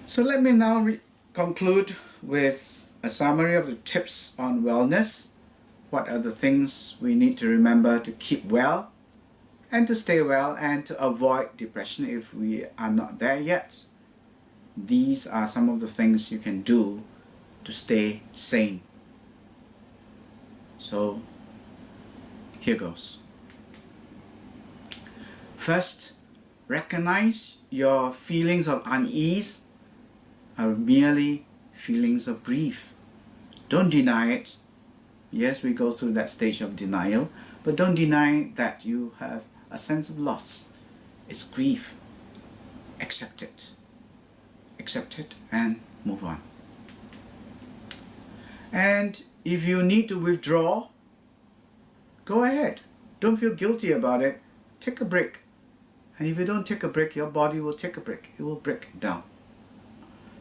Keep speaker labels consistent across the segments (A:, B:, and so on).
A: So let me now conclude with a summary of the tips on wellness. What are the things we need to remember to keep well and to stay well and to avoid depression if we are not there yet? These are some of the things you can do to stay sane. So here goes. First, recognize your feelings of unease are merely feelings of grief. Don't deny it. Yes, we go through that stage of denial, but don't deny that you have a sense of loss. It's grief. Accept it. Accept it and move on. And if you need to withdraw, go ahead. Don't feel guilty about it. Take a break. And if you don't take a break, your body will take a break. It will break down.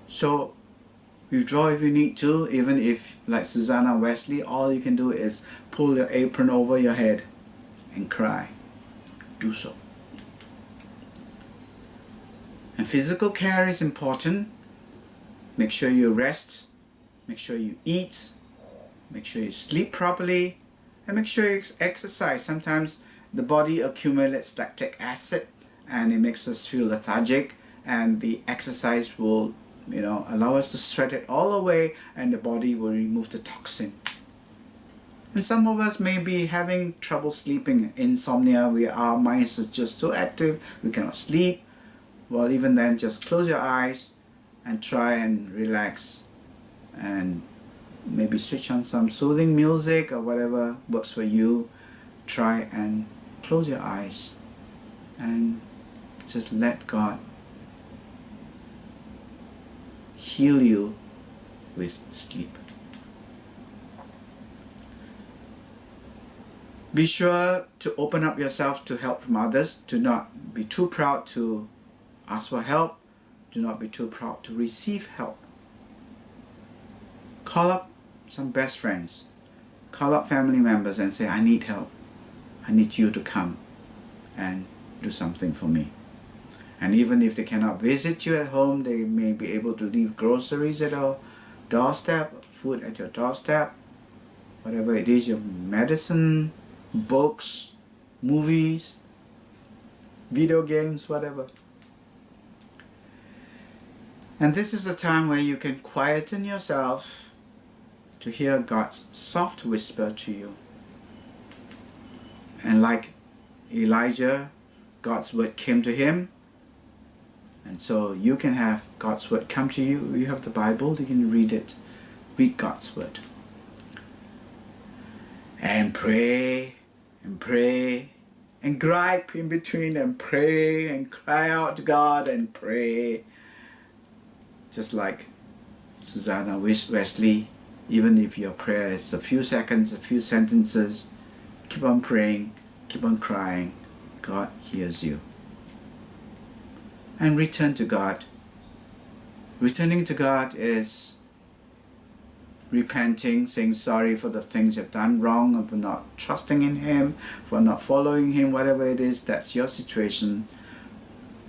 A: So withdraw if you need to, even if, like Susanna Wesley, all you can do is pull your apron over your head and cry. Do so. And physical care is important. Make sure you rest. Make sure you eat. Make sure you sleep properly. And make sure you exercise. Sometimes the body accumulates lactic acid and it makes us feel lethargic, and the exercise will allow us to sweat it all away, and the body will remove the toxin. And some of us may be having trouble sleeping, insomnia, our minds are just so active, we cannot sleep. Well, even then, just close your eyes and try and relax, and maybe switch on some soothing music or whatever works for you. Try and close your eyes and just let God heal you with sleep. Be sure to open up yourself to help from others. Do not be too proud to ask for help. Do not be too proud to receive help. Call up some best friends. Call up family members and say, I need help. I need you to come and do something for me. And even if they cannot visit you at home, they may be able to leave groceries at your doorstep, food at your doorstep, whatever it is, your medicine, books, movies, video games, whatever. And this is a time where you can quieten yourself to hear God's soft whisper to you. And like Elijah, God's word came to him. And so you can have God's word come to you. You have the Bible, you can read it. Read God's word. And pray, and pray, and gripe in between, and pray, and cry out to God, and pray. Just like Susanna Wesley, even if your prayer is a few seconds, a few sentences, keep on praying, keep on crying. God hears you. And return to God. Returning to God is repenting, saying sorry for the things you've done wrong, and for not trusting in Him, for not following Him, whatever it is, that's your situation.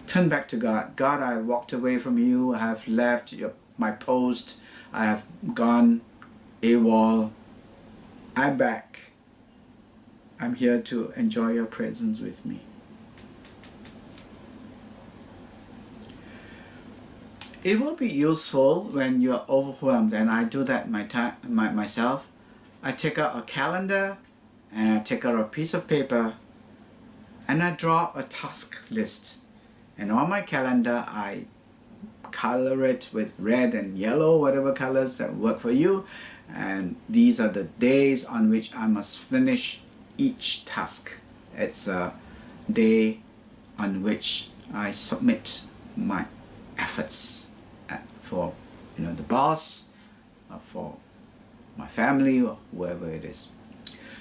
A: Turn back to God. God, I have walked away from you. I have left my post. I have gone AWOL. I'm back. I'm here to enjoy your presence with me. It will be useful when you are overwhelmed, and I do that myself. I take out a calendar and I take out a piece of paper and I draw a task list. And on my calendar I color it with red and yellow, whatever colors that work for you. And these are the days on which I must finish each task. It's a day on which I submit my efforts for the boss, for my family, or whoever it is.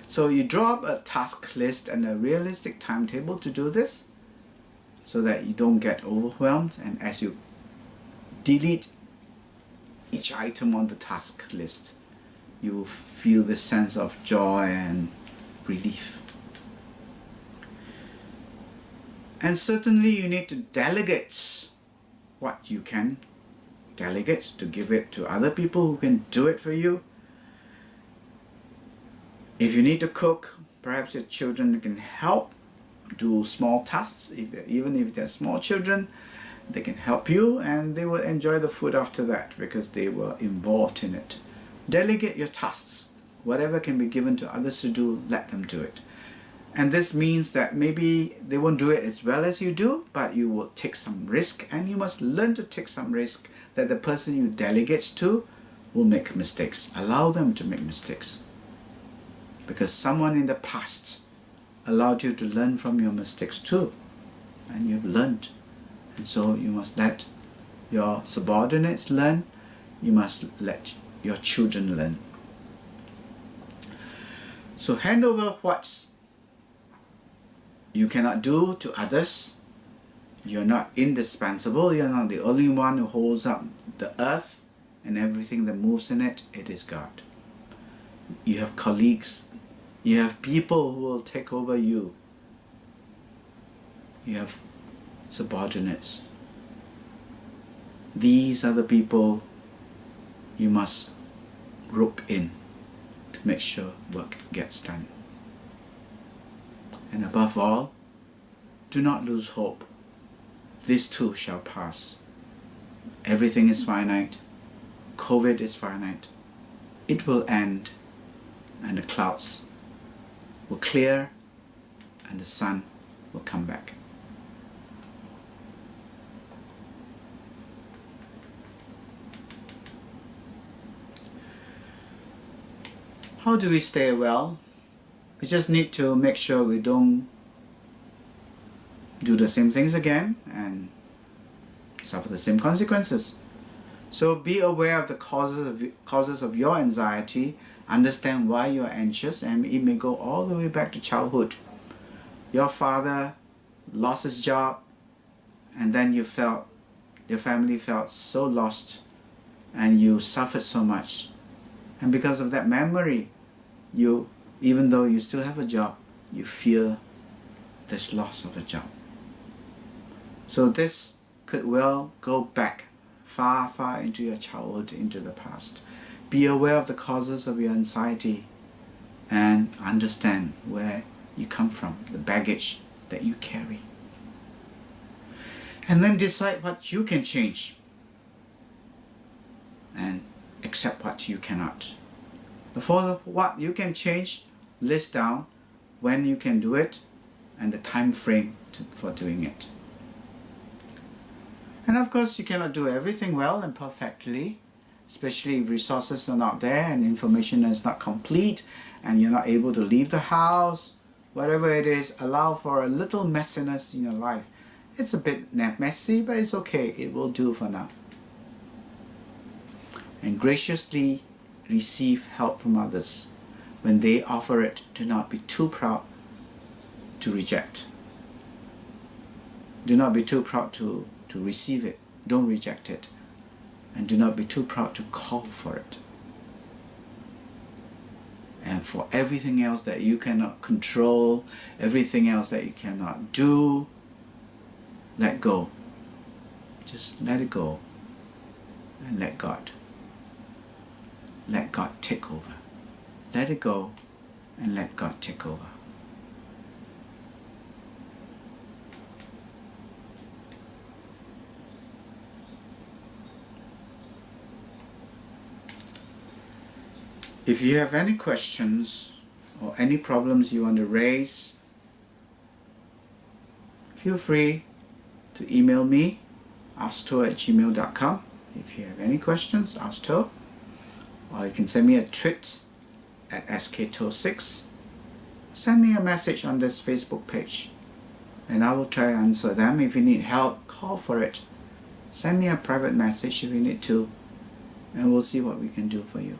A: So you draw up a task list and a realistic timetable to do this, so that you don't get overwhelmed, and as you delete each item on the task list, you will feel this sense of joy and relief. And certainly you need to delegate what you can delegate, to give it to other people who can do it for you. If you need to cook, perhaps your children can help do small tasks. Even if they're small children, they can help you, and they will enjoy the food after that because they were involved in it. Delegate your tasks. Whatever can be given to others to do, let them do it. And this means that maybe they won't do it as well as you do, but you will take some risk, and you must learn to take some risk that the person you delegate to will make mistakes. Allow them to make mistakes. Because someone in the past allowed you to learn from your mistakes too. And you've learned. And so you must let your subordinates learn. You must let your children learn. So hand over what you cannot do to others. You're not indispensable. You're not the only one who holds up the earth and everything that moves in it. It is God. You have colleagues. You have people who will take over you. You have subordinates. These are the people you must rope in to make sure work gets done. And above all, do not lose hope. This too shall pass. Everything is finite. COVID is finite. It will end, and the clouds will clear, and the sun will come back. How do we stay well? We just need to make sure we don't do the same things again and suffer the same consequences. So be aware of the causes of your anxiety. Understand why you are anxious, and it may go all the way back to childhood. Your father lost his job, and then your family felt so lost, and you suffered so much. And because of that memory, even though you still have a job, you fear this loss of a job. So this could well go back far, far into your childhood, into the past. Be aware of the causes of your anxiety and understand where you come from, the baggage that you carry. And then decide what you can change and accept what you cannot. For what you can change, list down when you can do it and the time frame for doing it. And of course, you cannot do everything well and perfectly, especially if resources are not there and information is not complete and you're not able to leave the house. Whatever it is, allow for a little messiness in your life. It's a bit messy, but it's okay. It will do for now. And graciously receive help from others. When they offer it, do not be too proud to reject. Do not be too proud to receive it. Don't reject it. And do not be too proud to call for it. And for everything else that you cannot control, everything else that you cannot do, let go. Just let it go and let God. Let God take over. Let it go and let God take over. If you have any questions or any problems you want to raise, feel free to email me, asktoh@gmail.com. If you have any questions, ask Toh. Or you can send me a tweet at sktoh6. Send me a message on this Facebook page and I will try to answer them. If you need help, call for it. Send me a private message if you need to, and we'll see what we can do for you.